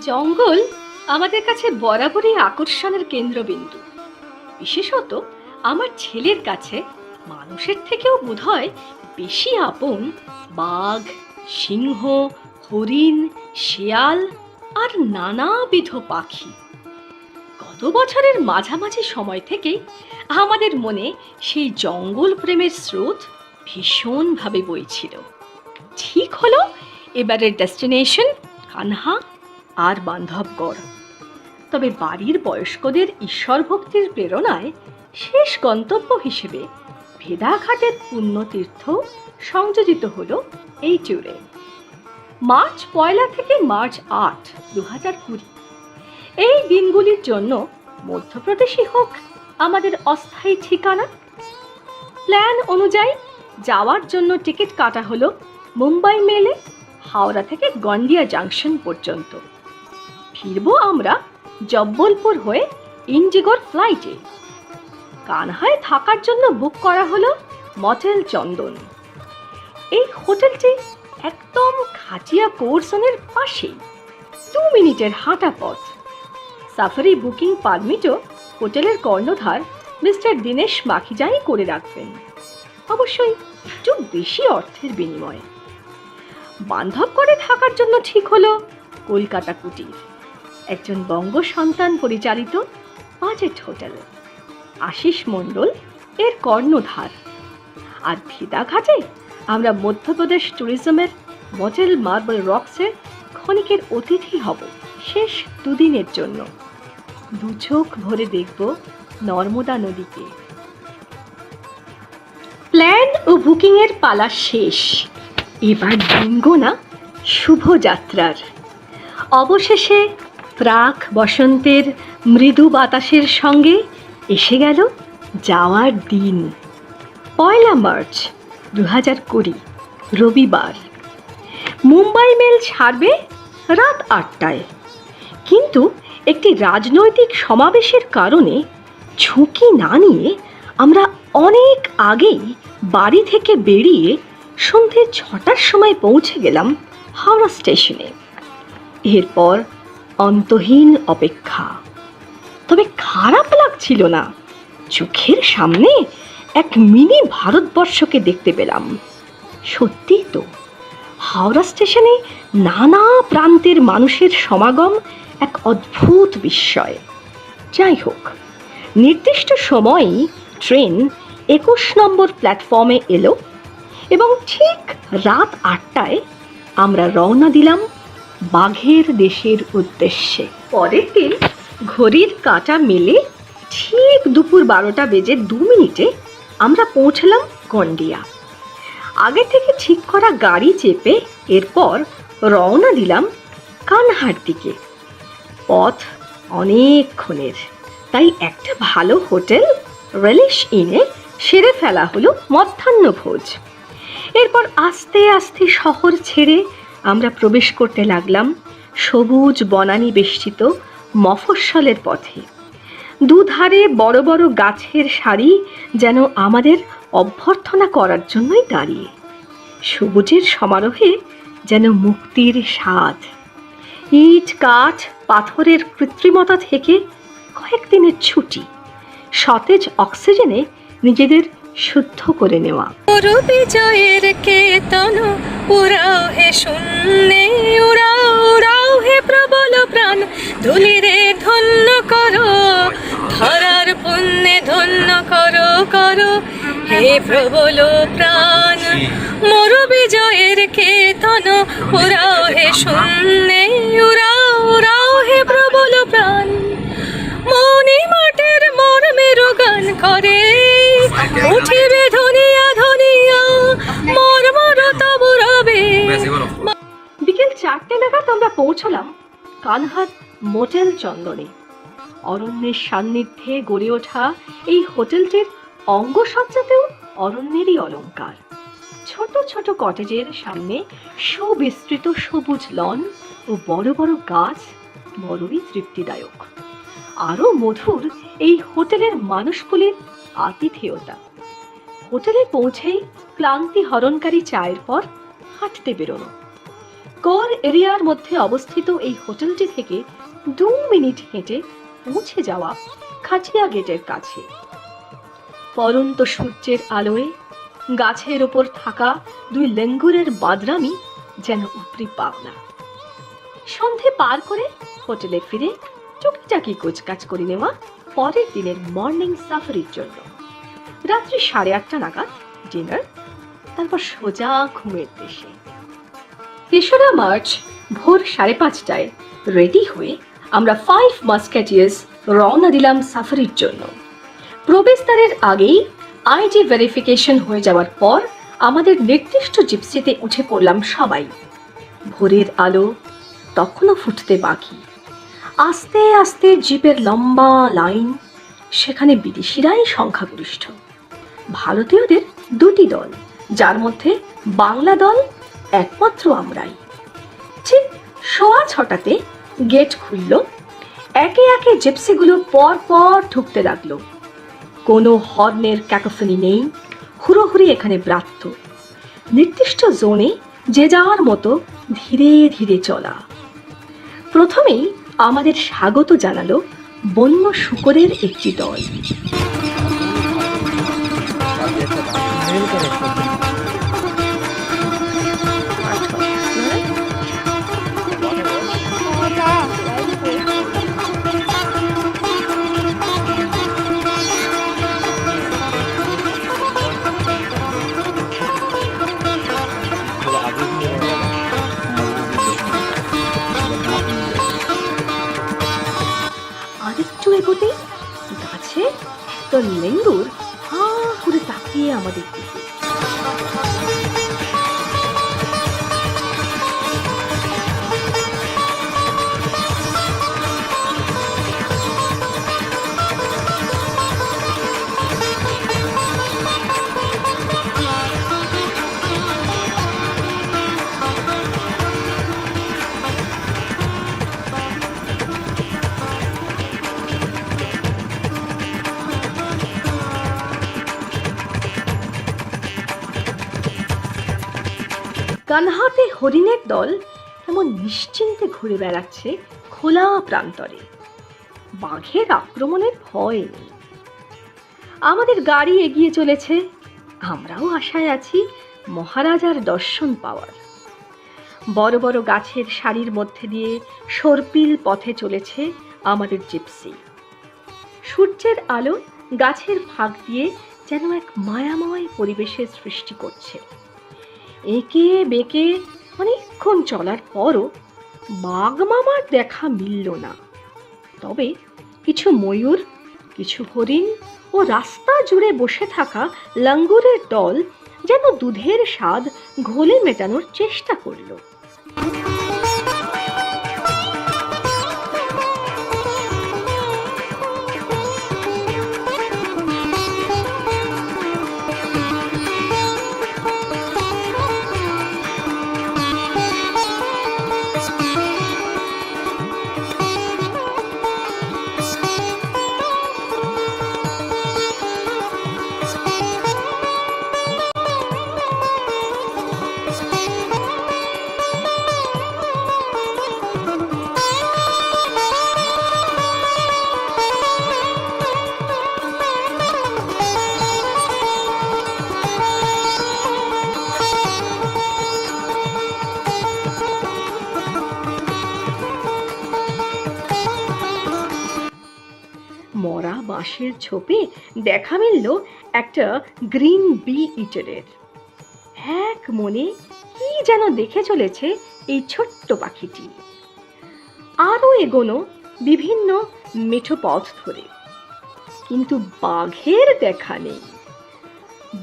জঙ্গল আমাদের কাছে বরাবরই আকর্ষণের কেন্দ্রবিন্দু। বিশেষত আমার ছেলের কাছে মানুষের থেকেও বোধহয় বেশি আপন বাঘ, সিংহ, হরিণ, শেয়াল আর নানাবিধ পাখি। গত বছরের মাঝামাঝি সময় থেকেই আমাদের মনে সেই জঙ্গল প্রেমের স্রোত ভীষণভাবে বইছিল। ঠিক হলো এবারের ডেস্টিনেশন কানহা আর বান্ধবগড়। তবে বাড়ির বয়স্কদের ঈশ্বর ভক্তির প্রেরণায় শেষ গন্তব্য হিসেবে ভেদাঘাটের পুণ্যতীর্থ সংযোজিত হলো এই ট্যুরে। মার্চ 1 থেকে মার্চ 8, 2020 এই দিনগুলির জন্য মধ্যপ্রদেশই হোক আমাদের অস্থায়ী ঠিকানা। প্ল্যান অনুযায়ী যাওয়ার জন্য টিকিট কাটা হলো মুম্বাই মেলে হাওড়া থেকে গন্ডিয়া জাংশন পর্যন্ত। ফিরবো আমরা জব্বলপুর হয়ে ইন্ডিগোর ফ্লাইটে। কানহায় থাকার জন্য বুক করা হলো মটেল চন্দন। এই হোটেলটি একদম খাটিয়া পোর্শনের পাশেই, 2 মিনিটের হাঁটা পথ। সাফারি বুকিং পারমিটও হোটেলের কর্ণধার মিস্টার দীনেশ মাখিজাই করে রাখবেন, অবশ্যই একটু বেশি অর্থের বিনিময়ে। বান্ধবগড়ে থাকার জন্য ঠিক হলো কলকাতা কুটির, একজন বঙ্গ সন্তান পরিচালিত বাজেট হোটেল। আশিস মণ্ডল এর কর্ণধার। আর ভেদাঘাটে আমরা মধ্যপ্রদেশ ট্যুরিজমের মটেল মার্বেল রকসের ক্ষণিকের অতিথি হব শেষ 2 দিনের জন্য। 2 চোখ ভরে দেখব নর্মদা নদীকে। প্ল্যান ও বুকিংয়ের পালা শেষ, এবার দিন গোনা শুভযাত্রার। অবশেষে প্রাক বসন্তের মৃদু বাতাসের সঙ্গে এসে গেল যাওয়ার দিন। 1 মার্চ 2020 রবিবার। মুম্বাই মেল ছাড়বে রাত 8টায়, কিন্তু একটি রাজনৈতিক সমাবেশের কারণে ঝুঁকি না নিয়ে আমরা অনেক আগেই বাড়ি থেকে বেরিয়ে সন্ধে 6টার সময় পৌঁছে গেলাম হাওড়া স্টেশনে। এরপর অন্তহীন অপেক্ষা। তবে খারাপ লাগছিল না, চোখের সামনে এক মিনি ভারতবর্ষকে দেখতে পেলাম। সত্যি তো, হাওড়া স্টেশনে নানা প্রান্তের মানুষের সমাগম এক অদ্ভুত বিস্ময়। যাই হোক, নির্দিষ্ট সময়ই ট্রেন 21 নম্বর প্ল্যাটফর্মে এলো এবং ঠিক রাত 8টায় আমরা রওনা দিলাম বাঘের দেশের উদ্দেশ্যে। পরের দিন ঘড়ির কাঁটা মেলে ঠিক দুপুর 12টা বেজে 2 মিনিটে আমরা পৌঁছলাম গন্ডিয়া। আগে থেকে ঠিক করা গাড়ি চেপে এরপর রওনা দিলাম কানহার দিকে। পথ অনেকক্ষণের, তাই একটা ভালো হোটেল রেলিশ ইনে সেরে ফেলা হলো মধ্যাহ্নভোজ। এরপর আস্তে আস্তে শহর ছেড়ে আমরা প্রবেশ করতে লাগলাম সবুজ বনানী বেষ্টিত মফস্বলের পথে। দুধারে বড় বড় গাছের সারি যেন আমাদের অভ্যর্থনা করার জন্যই দাঁড়িয়ে। সবুজের সমারোহে যেন মুক্তির স্বাদ। ইট কাঠ পাথরের কৃত্রিমতা থেকে কয়েকদিনের ছুটি, সতেজ অক্সিজেনে নিজেদের শুদ্ধ করে নেওয়া। বিজয়ের কেতন উড়াও হে শূন্যে, উড়াও উড়াও হে প্রবল প্রাণ, ধুলিরে ধন্য করো, ধরার পুণ্যে ধন্য করো করো হে প্রবল প্রাণ। মোর বিজয়ের কেতন উড়াও হে শূন্যে, উড়াও উড়াও হে প্রবল প্রাণ। মনি মাটের মোর মেরু গান করে উঠিবে ধনিয়া ধনিয়া, মোর মোর তবু রবে। বিকেল 4টে নাগাদ আমরা পৌঁছলাম কানহার মোটেল চন্দনে। অরণ্যের সান্নিধ্যে গড়ে ওঠা এই হোটেলটির অঙ্গসজ্জাতেও অরণ্যেরই অলংকার। ছোট ছোট কটেজের সামনে সুবিস্তৃত সবুজ লন ও বড় বড় গাছ বড়ই তৃপ্তিদায়ক। আরও মধুর এই হোটেলের মানুষগুলির আতিথেয়তা। হোটেলে পৌঁছেই ক্লান্তি হরণকারী চায়ের পর হাঁটতে বেরোনো। কোর এরিয়ার মধ্যে অবস্থিত এই হোটেলটি থেকে 2 মিনিট হেঁটে পৌঁছে যাওয়া খাটিয়া গেটের কাছে। পরন্ত সূর্যের আলোয় গাছের ওপর থাকা 2 লেঙ্গুরের বাদরামি যেন উপরি পাওনা। সন্ধে পার করে হোটেলে ফিরে টুকিটাকি কোচকাজ করে নেওয়া পরের দিনের মর্নিং সাফারির জন্য। রাত্রি 8:30 নাগাদ ডিনার, তারপর সোজা ঘুমের দেশে। 3রা মার্চ ভোর 5:30টায় রেডি হয়ে আমরা 5 মাস্কেটিয়ার্স রওনা দিলাম সাফারির জন্য। প্রবেশদ্বারের আগেই আইডি ভেরিফিকেশন হয়ে যাওয়ার পর আমাদের নির্দিষ্ট জিপসিতে উঠে পড়লাম সবাই। ভোরের আলো তখনও ফুটতে বাকি। আস্তে আস্তে জিপের লম্বা লাইন, সেখানে বিদেশিরাই সংখ্যাগরিষ্ঠ। ভারতীয়দের 2টি দল, যার মধ্যে বাংলা দল একমাত্র আমরাই। ঠিক 6:15টাতে গেট খুলল। একে একে জিপসিগুলো পর পর ঢুকতে লাগলো। কোনো হর্নের ক্যাকোফনি নেই, হুড়োহুড়ি এখানে ব্রাত্য। নির্দিষ্ট জোনে যে যাওয়ার মতো ধীরে ধীরে চলা। প্রথমেই আমাদের স্বাগত জানালো বন্য শূকরের একটি দল। আরেকটু এগোতে গাছে তো লেঙ্গুর হা করে তাকিয়ে আমাদের দিকে। কানহাতে হরিণের দল কেমন নিশ্চিন্তে ঘুরে বেড়াচ্ছে খোলা প্রান্তরে। বাঘের আক্রমণের ভয় নেই। আমাদের গাড়ি এগিয়ে চলেছে। আমরাও আশায় আছি মহারাজার দর্শন পাওয়ার। বড় বড় গাছের সারির মধ্যে দিয়ে সর্পিল পথে চলেছে আমাদের জিপসি। সূর্যের আলো গাছের ফাঁক দিয়ে যেন এক মায়াময় পরিবেশের সৃষ্টি করছে। একে বেঁকে অনেকক্ষণ চলার পরও বাঘ মামার দেখা মিলল না। তবে কিছু ময়ূর, কিছু হরিণ ও রাস্তা জুড়ে বসে থাকা লাঙ্গুরের দল যেন দুধের স্বাদ ঘোলে মেটানোর চেষ্টা করল। মরা বাঁশের ঝোপে দেখা মিলল একটা গ্রিন বি ইটারের। এক মনে কি যেন দেখে চলেছে এই ছোট্ট পাখিটি। আরও এগোনো বিভিন্ন মেঠো পথ ধরে, কিন্তু বাঘের দেখা নেই।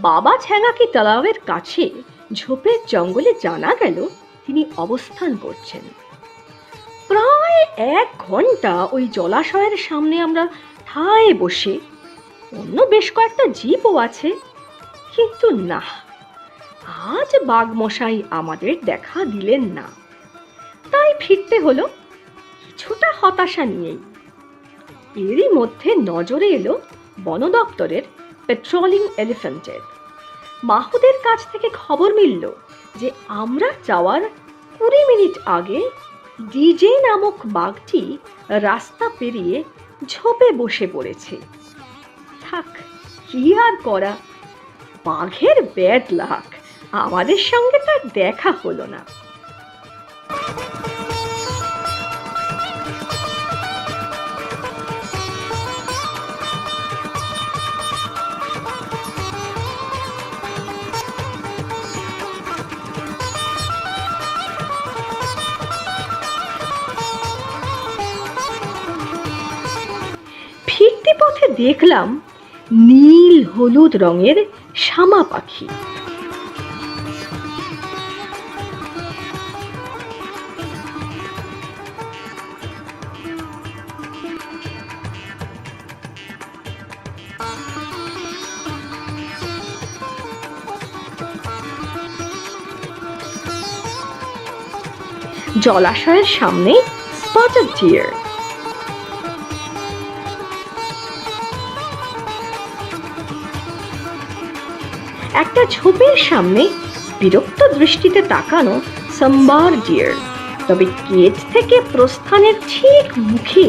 বাবা ছ্যাঙাকি তালাবের কাছে ঝোপের জঙ্গলে জানা গেল তিনি অবস্থান করছেন। প্রায় 1 ঘন্টা ওই জলাশয়ের সামনে আমরা ঠায় বসে, অন্য বেশ কয়েকটা জিপও আছে, কিন্তু না, আজ বাঘমশাই আমাদের দেখা দিলেন না। তাই ফিরতে হলো কিছুটা হতাশা নিয়েই। এরই মধ্যে নজরে এলো বন দপ্তরের পেট্রোলিং এলিফ্যান্টের। মাহুদের কাছ থেকে খবর মিলল যে আমরা যাওয়ার 20 মিনিট আগে ডিজে নামক বাঘটি রাস্তা পেরিয়ে ঝোপে বসে পড়েছে। থাক, কি আর করা, বাঘের ব্যাড লাক, আমাদের সঙ্গে তার দেখা হলো না। ফিরতি পথে দেখলাম নীল হলুদ রঙের শামা পাখি। জলাশয়ের সামনে স্পটেড ডিয়ার। একটা ঝোপের সামনে বিরক্ত দৃষ্টিতে তাকানো সাম্বার ডিয়ার। তবে গেট থেকে প্রস্থানের ঠিক মুখে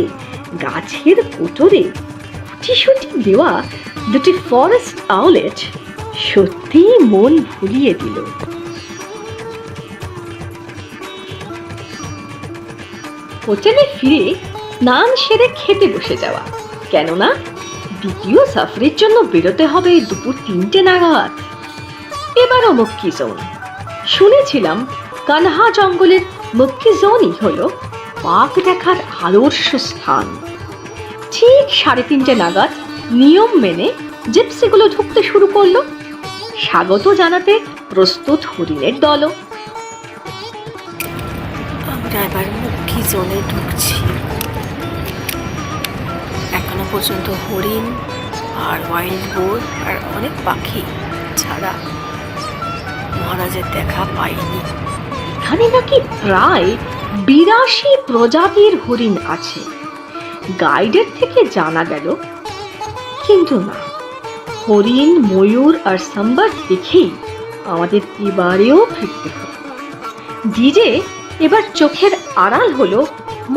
গাছের কোটরে কুটিসুটি দেওয়া দুটি ফরেস্ট আউলেট সত্যি মন ভুলিয়ে দিল। হোটেলে ফিরে স্নান সেরে খেতে বসে যাওয়া, কেননা দ্বিতীয় সাফারির জন্য বেরোতে হবে দুপুর 3টে নাগাদ। এবারও মক্কি জোন। শুনেছিলাম কানহা জঙ্গলের মক্কি জোনই হলো বাঘ দেখার আদর্শ স্থান। ঠিক 3:30 নাগাদ নিয়ম মেনে জিপসিগুলো ঢুকতে শুরু করলো, স্বাগত জানাতে প্রস্তুত হরিণের দলও। আমরা এবার মক্কি জোনে ঢুকছি। এখনো পর্যন্ত হরিণ আর ওয়াইল্ড বোর আর অনেক পাখি ছাড়া মহারাজের দেখা পাইনি। এখানে নাকি প্রায় 82 প্রজাতির হরিণ আছে, গাইডের থেকে জানা গেল। কিন্তু না, হরিণ, ময়ূর আর সাম্বার দেখেই আমাদের এবারেও ফিরতে হবে। ডিজে এবার চোখের আড়াল হলো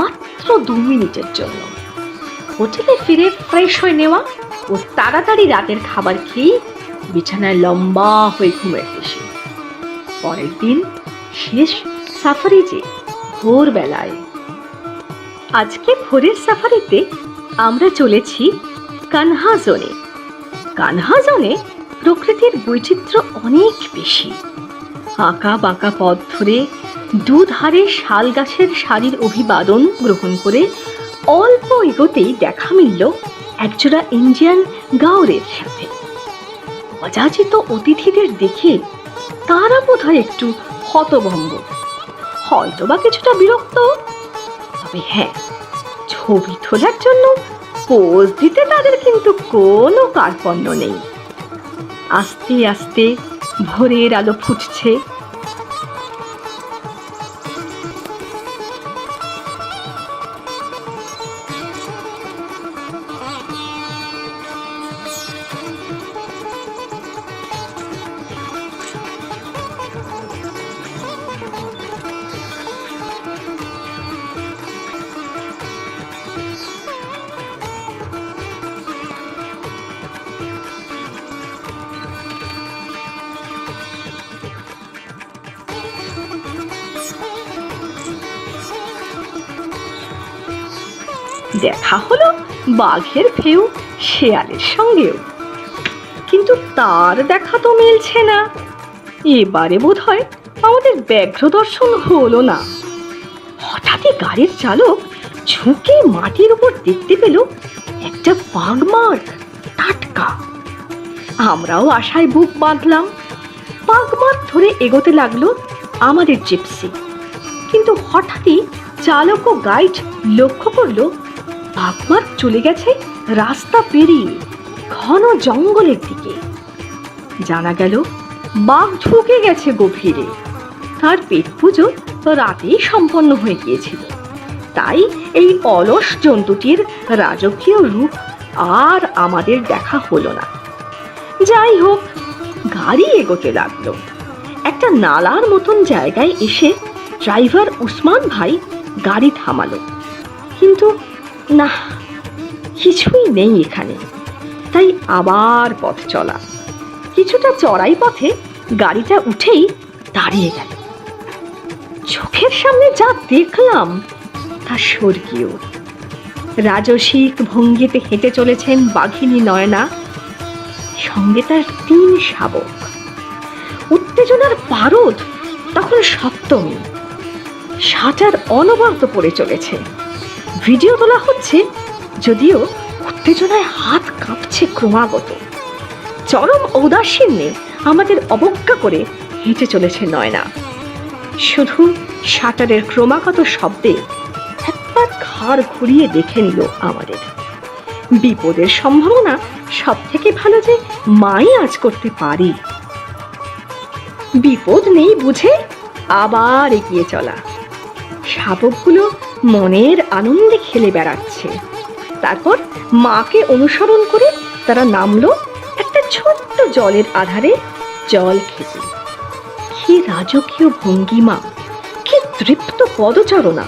মাত্র 2 মিনিটের জন্য। হোটেলে ফিরে ফ্রেশ হয়ে নেওয়া ও তাড়াতাড়ি রাতের খাবার খেয়ে বিছানায় লম্বা হয়ে ঘুমিয়ে এসে পরের দিন শেষ সাফারি যে ভোরবেলায়। আজকে ভোরের সাফারিতে আমরা চলেছি কানহা জোনে। কানহা জোনে প্রকৃতির বৈচিত্র্য অনেক বেশি। আঁকা বাঁকা পথ ধরে দুধারে শাল গাছের সারির অভিবাদন গ্রহণ করে অল্প এগোতেই দেখা মিলল একজোড়া ইন্ডিয়ান গাওরের সাথে। অযাচিত অতিথিদের দেখে তারা বোধহয় একটু হতভম্ব, হয়তোবা কিছুটা বিরক্ত। তবে হ্যাঁ, ছবি তোলার জন্য পোজ দিতে তাদের কিন্তু কোনো কার্পণ্য নেই। আস্তে আস্তে ভোরের আলো ফুটছে। দেখা হলো বাঘের ফেউ শেয়ালের সঙ্গেও, কিন্তু তার দেখা তো মিলছে না। এবারে বোধহয় আমাদের ব্যাঘ্র দর্শন হলো না। হঠাৎই গাড়ির চালক ঝুঁকে মাটির উপর দেখতে পেল একটা বাঘমার্ক টাটকা। আমরাও আশায় বুক বাঁধলাম। বাঘমার্ক ধরে এগোতে লাগলো আমাদের জিপসি। কিন্তু হঠাৎই চালক ও গাইড লক্ষ্য করলো বাঘমার্ক চলে গেছে রাস্তা পেরিয়ে ঘন জঙ্গলের দিকে। জানা গেল বাঘ ঢুকে গেছে গভীরে। তার পেট পুজো রাতেই সম্পন্ন হয়ে গিয়েছিল। তাই এই অলস জন্তুটির রাজকীয় রূপ আর আমাদের দেখা হলো না। যাই হোক, গাড়ি এগোতে লাগলো। একটা নালার মতন জায়গায় এসে ড্রাইভার উসমান ভাই গাড়ি থামালো, কিন্তু না, কিছুই নেই এখানে। তাই আবার পথ চলা। কিছুটা চড়াই পথে গাড়িটা উঠেই দাঁড়িয়ে গেল। চোখের সামনে যা দেখলাম তা স্বর্গীয়। রাজসিক ভঙ্গিতে হেঁটে চলেছেন বাঘিনী নয়না, সঙ্গে তার 3 শাবক। উত্তেজনার পারদ তখন সপ্তমী। শাটার অনবরত পড়ে চলেছে। ভিডিও তোলা হচ্ছে, যদিও উত্তেজনায় হাত কাঁপছে ক্রমাগত। চরম ঔদাসীন্যে আমাদের অবজ্ঞা করে হেঁটে চলেছে নয়না। শুধু শাটারের ক্রমাগত শব্দে একবার ঘাড় ঘুরিয়ে দেখে নিল আমাদের। বিপদের সম্ভাবনা সব থেকে ভালো যে মাই আজ করতে পারি। বিপদ নেই বুঝে আবার এগিয়ে চলা। শাবকগুলো মনের আনন্দে খেলে বেড়াচ্ছে। তারপর মাকে অনুসরণ করে তারা নামলো একটা ছোট্ট জলের আধারে জল খেতে। কি রাজকীয় ভঙ্গিমা, কি তৃপ্ত পদচারণা!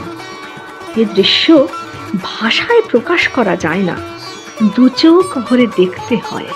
এ দৃশ্য ভাষায় প্রকাশ করা যায় না, দু চোখ ভরে দেখতে হয়।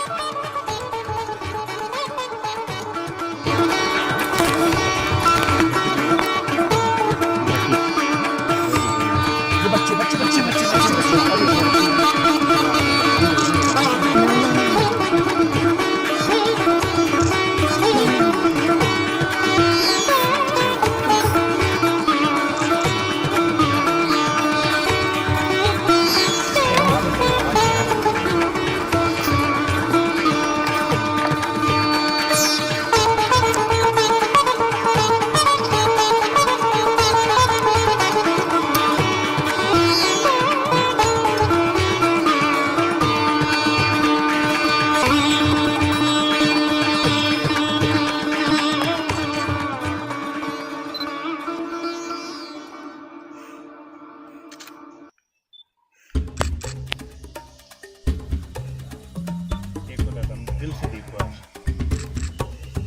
दिल से देखो आज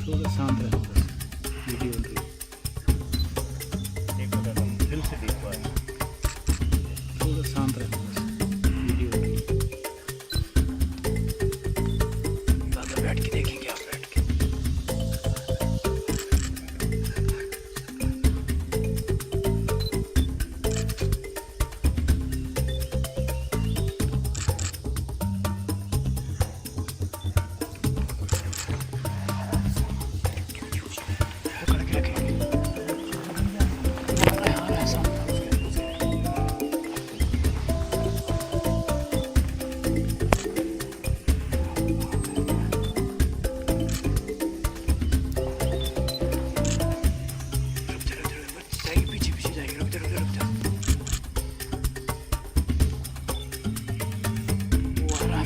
थोड़ा शांत रहो वीडियो देखो दादा दिल से देखो आज थोड़ा शांत रहो वीडियो दादा बैठ के देखेंगे आप बैठ के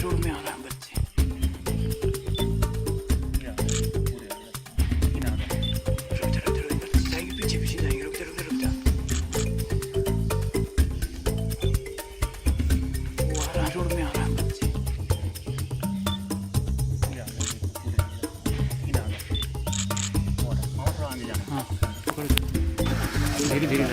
रोड में आ रहा है बच्चे पीछे पीछे जाएंगे रुक जा वो आ रहा है रोड में आ रहा है बच्चे हाँ धीरे धीरे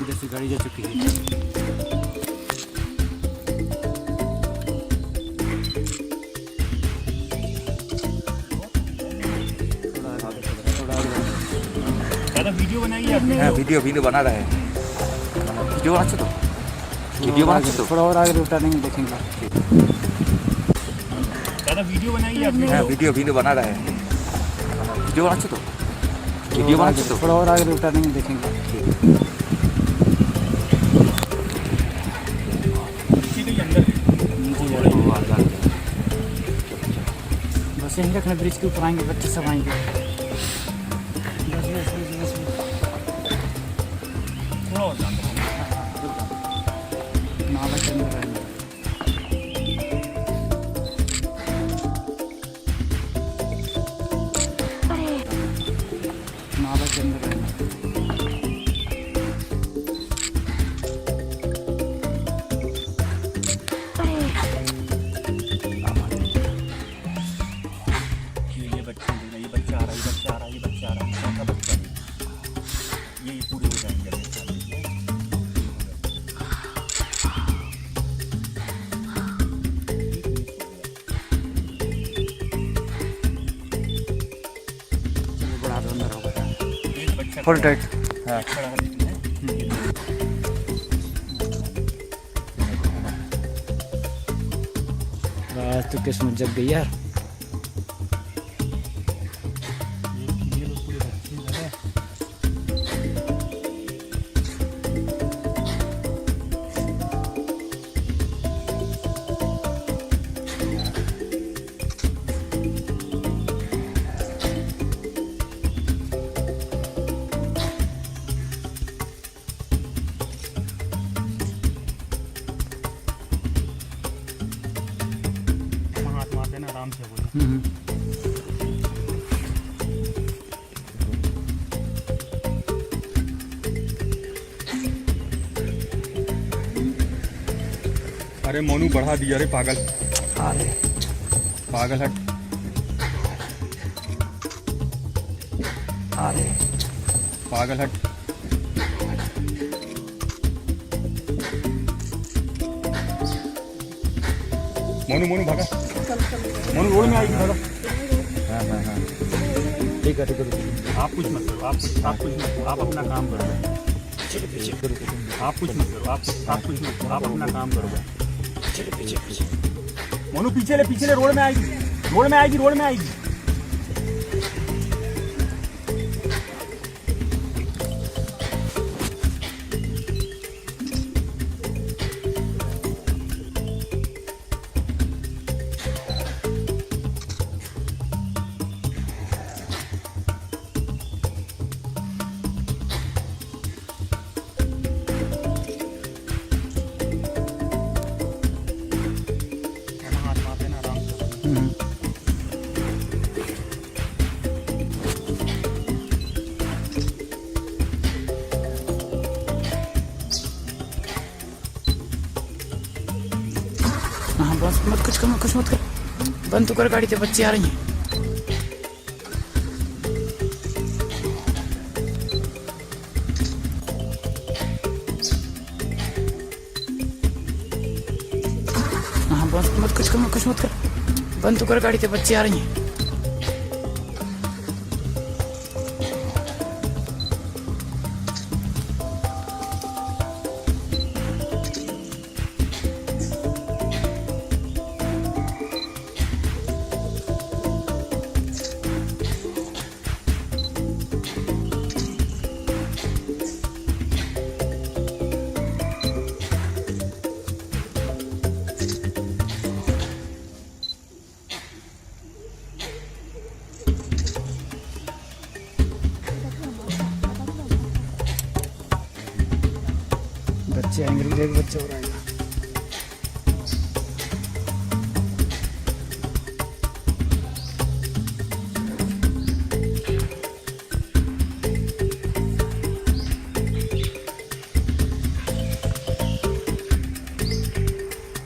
जैसे गाड़ी जा चुकी है वीडियो बनाइए आपने वीडियो बना रहे हैं वीडियो बनाচ্ছ তো वीडियो बनाচ্ছ তো थोड़ा और आगे टर्निंग देखेंगे दादा वीडियो बनाइए आपने वीडियो बना रहे हैं वीडियो बनाচ্ছ তো वीडियो बनाচ্ছ তো थोड़ा और आगे टर्निंग देखेंगे बच्चे नहीं रखना, ब्रिज के ऊपर आएंगे बच्चे सब आएंगे। थोड़ा और जान दो। नाला के अंदर रहेंगे। नाला के अंदर रहेंगे। ये बच्चा आ रहा है, ये बच्चा आ रहा है, ये बच्चा आ रहा है, ये कौन सा बच्चा है? ये पूरे हो जाएंगे अभी साथ में। चलो बढ़ा दो, अंदर होगा। एक बच्चा फुल टाइट। हाँ खड़ा है लेकिन है। बस तो किस्मत जग गई यार। ये लोग पूरे बच्चे हैं। हाथ मार देना आराम से बोलो। अरे मोनू बढ़ा दिया रे पागल, अरे पागल हट। अरे पागल हट। मोनू मोनू भागा, मोनू रोड में आएगी भागा। हाँ हाँ हाँ ठीक है ठीक है। आप कुछ मत करो, आप कुछ मत करो, आप अपना काम करो। पीछे पीछे आप कुछ मत करो, आप कुछ मत करो, आप अपना काम करो। पीछे पीछे। मोनू पीछे ले, रोड में आएगी, रोड में आएगी, रोड में आएगी। हाथ मार देना आराम से। हाँ बस मत कुछ कर, कुछ मत कर। बंद तो कर गाड़ी, से बच्चे आ रही हैं। हाँ बस मत कुछ कर, कुछ मत कर। बंद तो कर गाड़ी, से बच्चे आ रही हैं। बच्चे आएंगे, एक बच्चा और आएगा।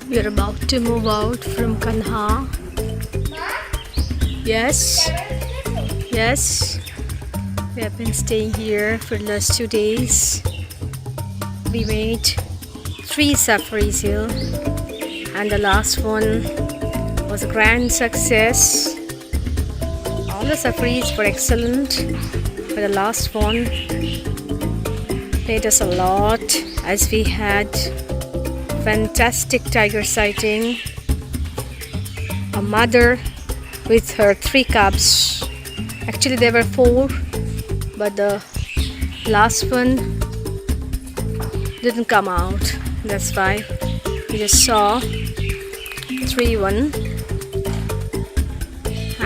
We are about to move out from Kanha. Yes. Yes. We have been staying here for the last 2 days. We made 3 safaris here, and the last one was a grand success. All the safaris were excellent, but the last one paid us a lot as we had fantastic tiger sighting, a mother with her 3 cubs. Actually there were 4, but the last one didn't come out. That's why we just saw 3 1,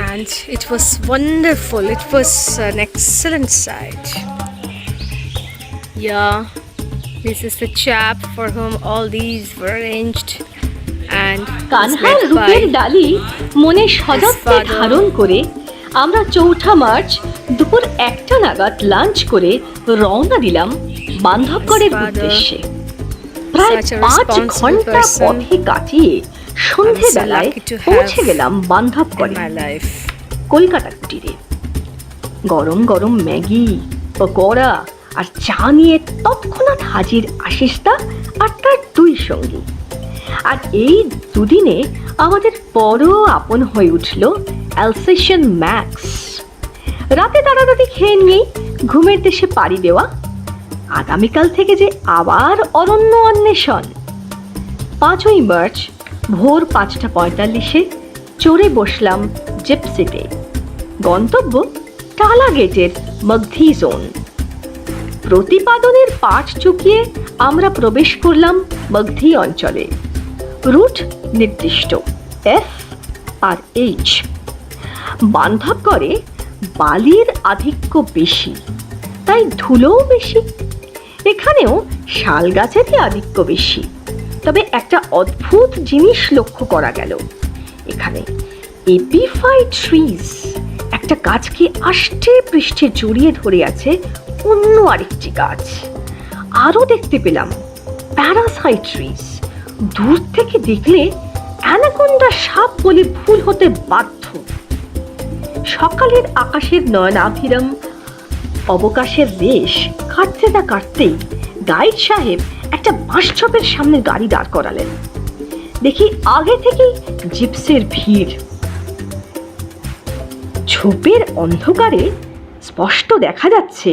and and it was wonderful. It was an excellent sight. Yeah, this is the chap for whom all these were arranged and was কানহার led রূপের by ডালি মনে সযত্নে father. ধারণ করে আমরা 4 March দুপুর 1টা নাগাদ lunch করে রওনা দিলাম বান্ধবগড়ের His father, উদ্দেশ্যে। প্রায় such a 5 responsible ঘন্টা person. পথে কাটিয়ে সন্ধেবেলায় lucky to have পৌঁছে গেলাম in বান্ধবগড়ে, my life. কলকাতা কুটিরে। গরম গরম ম্যাগি, পকোড়া আর চা নিয়ে তৎক্ষণাৎ হাজির আশিসদা আর তার 2 সঙ্গী। আর এই দুদিনে আমাদের বড় আপন হয়ে উঠল অ্যালসেশিয়ান ম্যাক্স। রাতে তাড়াতাড়ি খেয়ে নিয়েই ঘুমের দেশে পাড়ি দেওয়া। আগামীকাল থেকে যে আবার অরণ্য অন্বেষণ। 5ই মার্চ ভোর 5:45 চড়ে বসলাম জিপসিতে। গন্তব্য টালা গেটের মগধি জোন। প্রতিপাদনের পাঠ চুকিয়ে আমরা প্রবেশ করলাম মগধি অঞ্চলে। রুট নির্দিষ্ট F আর H। বান্ধবগড়ে বালির আধিক্য বেশি, তাই ধুলোও বেশি। এখানেও শাল গাছেরই আধিক্য বেশি, তবে একটা অদ্ভুত জিনিস লক্ষ্য করা গেল। এখানে এপিফাইট ট্রিজ, একটা গাছকে আষ্টে পৃষ্ঠে জড়িয়ে ধরে আছে অন্য আরেকটি গাছ। আরও দেখতে পেলাম প্যারাসাইট ট্রিজ। দূর থেকে দেখলে অ্যানাকোন্ডা সাপ বলে ভুল হতে বাধ্য। সকালের আকাশের নয়নাভিরাম অবকাশের রেশ কাটতে না কাটতেই গাইড সাহেব একটা বাঁশঝোপের সামনে গাড়ি দাঁড় করালেন। দেখি আগে থেকেই জিপসের ভিড়। ঝোপের অন্ধকারে স্পষ্ট দেখা যাচ্ছে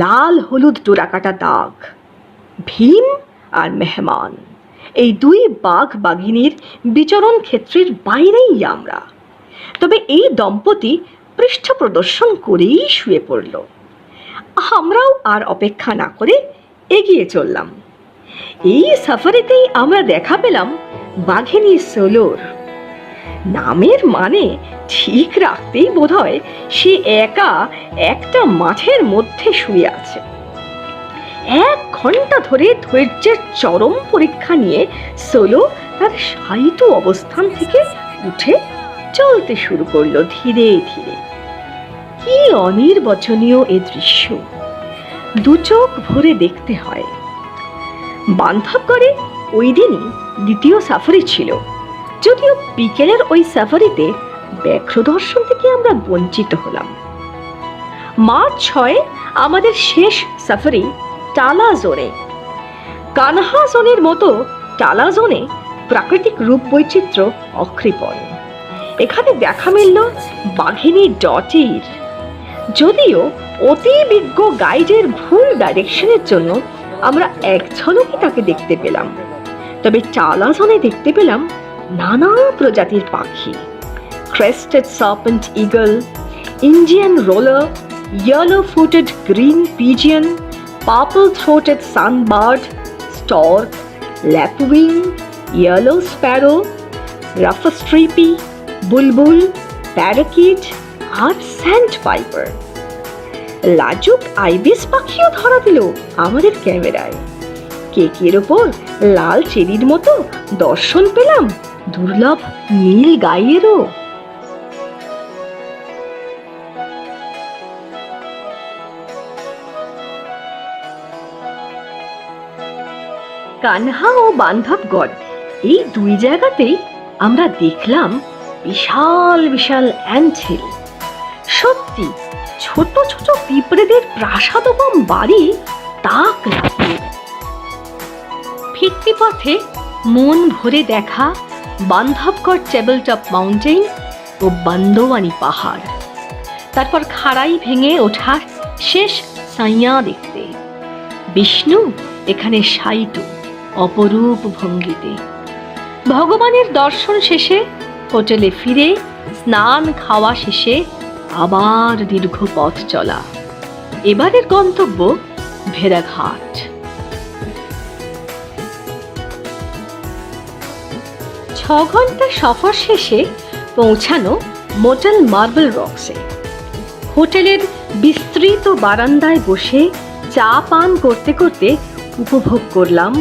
লাল হলুদ ডোরাকাটা দাগ। ভীম আর মেহমান, এই 2 বাঘ বাঘিনীর বিচরণ ক্ষেত্রের বাইরেই আমরা। তবে এই দম্পতি পৃষ্ঠ প্রদর্শন করেই শুয়ে পড়ল। আমরাও আর অপেক্ষা না করে এগিয়ে চললাম। এই সাফারিতেই আমরা দেখা পেলাম বাঘিনী সোলোর। নামের মানে ঠিক রাখতেই বোধহয় সে একা একটা মাঠের মধ্যে শুয়ে আছে। 1 ঘন্টা ধরে ধৈর্যের চরম পরীক্ষা নিয়ে সোলো তার শায়িত অবস্থান থেকে উঠে চলতে শুরু করলো ধীরে ধীরে। কি অনির্বচনীয় এ দৃশ্য, 2 চোখ ভরে দেখতে হয়। বান্ধবগড়ে ওই দিনই দ্বিতীয় সাফারি ছিল, যদিও বিকেলের ওই সাফারিতে ব্যাঘ্র দর্শন থেকে আমরা বঞ্চিত হলাম। মার্চ 6 আমাদের শেষ সাফারি টালা জোনে। কানহা জোনের মতো টালা জোনে প্রাকৃতিক রূপ বৈচিত্র্য অকৃপণ। এখানে দেখা মিলল বাঘিনী ডটির। যদিও অতি বিজ্ঞ গাইডের ভুল ডাইরেকশনের জন্য আমরা 1 ঝলকই তাকে দেখতে পেলাম, তবে টালা জোনে দেখতে পেলাম নানা প্রজাতির পাখি। Crested serpent eagle, Indian roller, yellow-footed green pigeon, purple-throated sunbird, stork, lapwing, yellow sparrow, rough-streepy, বুলবুল, প্যারাকিট আর স্যান্ডপাইপার। লাজুক আইবিস পাখিও ধরা দিল আমাদের ক্যামেরায়। কেকের ওপর লাল চেরির মতো দর্শন পেলাম দুর্লভ নীল গাইয়েরও। কানহা ও বান্ধবগড় এই 2 জায়গাতেই আমরা দেখলাম বিশাল বিশাল অ্যান্টহিল। সত্যি ছোট ছোট পিঁপড়েদের প্রাসাদোপম বাড়ি তাক লাগিয়ে। ফিরতি পথে মন ভরে দেখা বান্ধবগড় টেবলটপ মাউন্টেন ও বান্দোয়ানি পাহাড়, তারপর খাড়াই ভেঙে ওঠার শেষ সাইয়া দেখতে। বিষ্ণু এখানে শায়িত অপরূপ ভঙ্গিতে। ভগবানের দর্শন শেষে হোটেলে ফিরে স্নান খাওয়া শেষে আবার দীর্ঘ পথ চলা। এবারের গন্তব্য ভেড়াঘাট। 6 ঘন্টা সফর শেষে পৌঁছানো মোটেল মার্বেল রক্সে। হোটেলের বিস্তৃত বারান্দায় বসে চা পান করতে করতে উপভোগ করলাম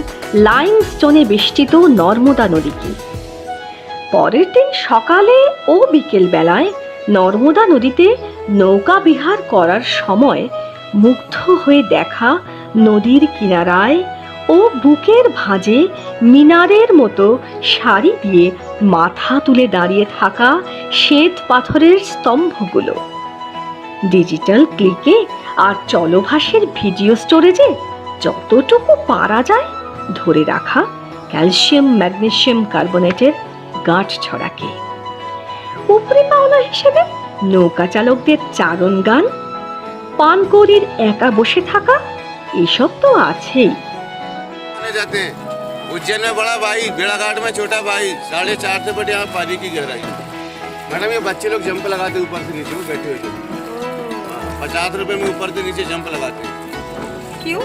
লাইমস্টোনে বেষ্টিত নর্মদা নদীকে। পরের দিন সকালে ও বিকেল বেলায় নর্মদা নদীতে নৌকা বিহার করার সময় মুগ্ধ হয়ে দেখা নদীর কিনারায় ও বুকের ভাঁজে মিনারের মতো সারি দিয়ে মাথা তুলে দাঁড়িয়ে থাকা শ্বেত পাথরের স্তম্ভগুলো ডিজিটাল ক্লিকে আর চলভাসের ভিডিও স্টোরেজে যতটুকু পারা যায় ধরে রাখা ক্যালসিয়াম ম্যাগনেসিয়াম কার্বনেটের গাঁট ছড়াকে। উপরি পাওনা হিসেবে নৌকা চালকদের চারণ গান, পানকৌড়ির একা বসে থাকা, এসব তো আছেই। जाते हैं उज्जैन में बड़ा भाई, बेड़ाघाट में छोटा भाई, 4.5 से बड़े यहाँ पानी की गहराई। मैडम ये बच्चे लोग जंप लगाते ऊपर से नीचे में बैठे हुए 50 रुपए में ऊपर से नीचे जंप लगाते हैं। क्यों?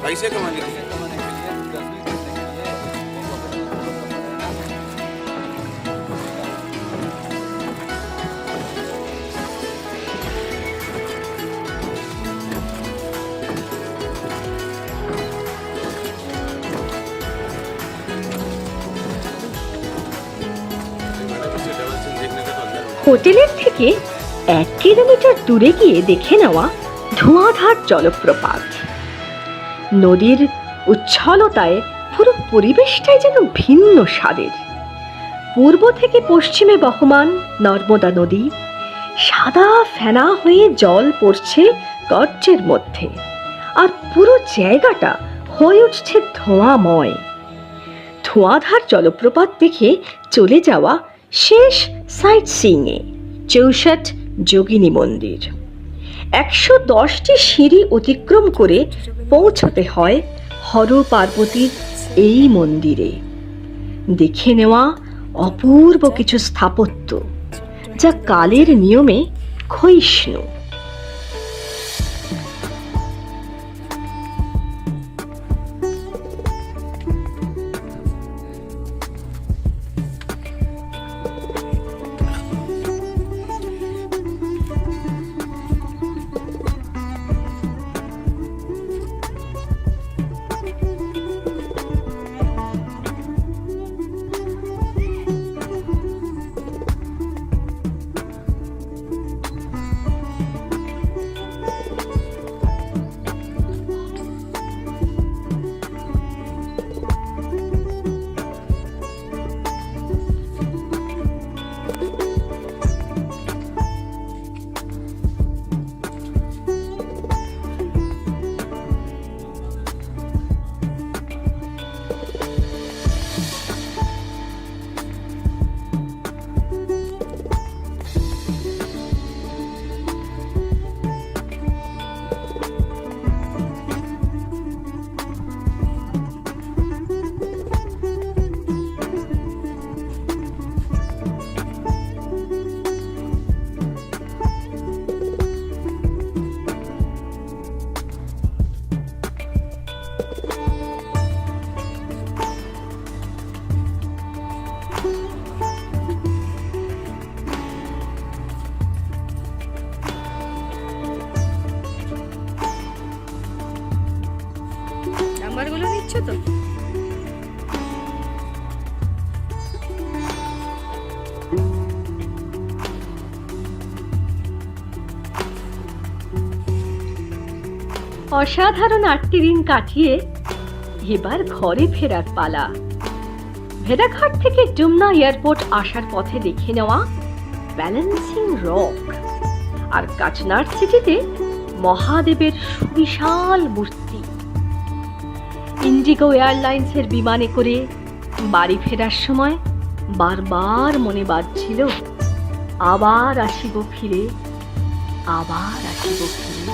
पैसे कमाने के लिए। হোটেলের থেকে 1 কিলোমিটার দূরে গিয়ে দেখে নেওয়া ধোঁয়াধার জলপ্রপাত। নদীর উচ্ছলতায় পুরো পরিবেশটাই যেন ভিন্ন স্বাদের। পূর্ব থেকে পশ্চিমে বহমান নর্মদা নদী সাদা ফেনা হয়ে জল পড়ছে গর্তের মধ্যে, আর পুরো জায়গাটা হয়ে উঠছে ধোঁয়াময়। ধোঁয়াধার জলপ্রপাত দেখে চলে যাওয়া শেষ সাইট সিইংয়ে 64 যোগিনী মন্দির। 110টি সিঁড়ি অতিক্রম করে পৌঁছতে হয় হর পার্বতীর এই মন্দিরে। দেখে নেওয়া অপূর্ব কিছু স্থাপত্য যা কালের নিয়মে ক্ষয়িষ্ণু। নাম্বারগুলো নিচ্ছ তো? অসাধারণ 8টি দিন কাটিয়ে এবার ঘরে ফেরার পালা। ভেড়াঘাট থেকে যমুনা এয়ারপোর্ট আসার পথে দেখে নেওয়া ব্যালেন্সিং রক, আর কাচনার সিটিতে মহাদেবের সুবিশাল মূর্তি। ইন্ডিগো এয়ারলাইন্সের বিমানে করে বাড়ি ফেরার সময় বারবার মনে বাজছিল, আবার আসিব ফিরে, আবার আসিব ফিরে।